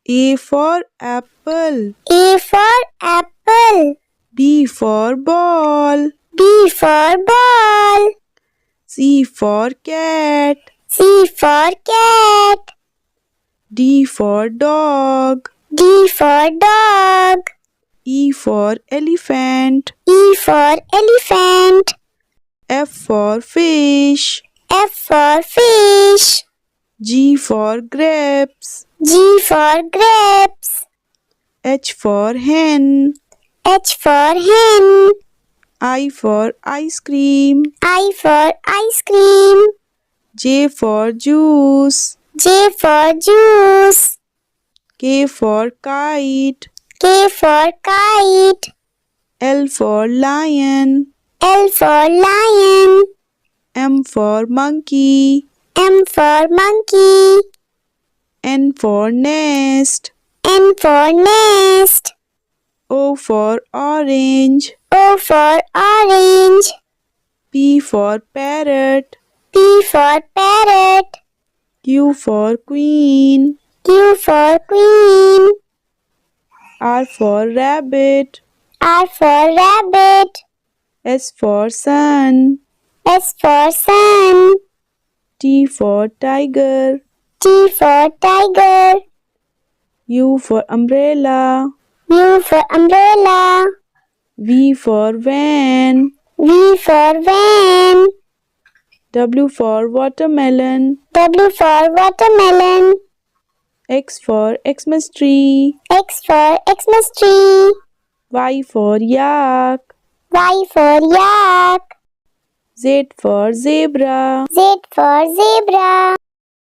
A for apple. A for apple. B for ball. B for ball. C for cat. C for cat. D for dog. D for dog. E for elephant. E for elephant. F for fish. F for fish. G for grapes. G for grapes. H for hen. H for hen. I for ice cream. I for ice cream. J for juice. J for juice. K for kite. K for kite. L for lion. L for lion. M for monkey. M for monkey. N for nest. N for nest. O for orange. O for orange. P for parrot. P for parrot. Q for queen. Q for queen. R for rabbit. R for rabbit. S for sun. S for sun. T for tiger. T for tiger. U for umbrella. U for umbrella. V for van. V for van. W for watermelon. W for watermelon. X for Xmas tree. X for Xmas tree. Y for yak. Y for yak. Z for zebra. Z for zebra.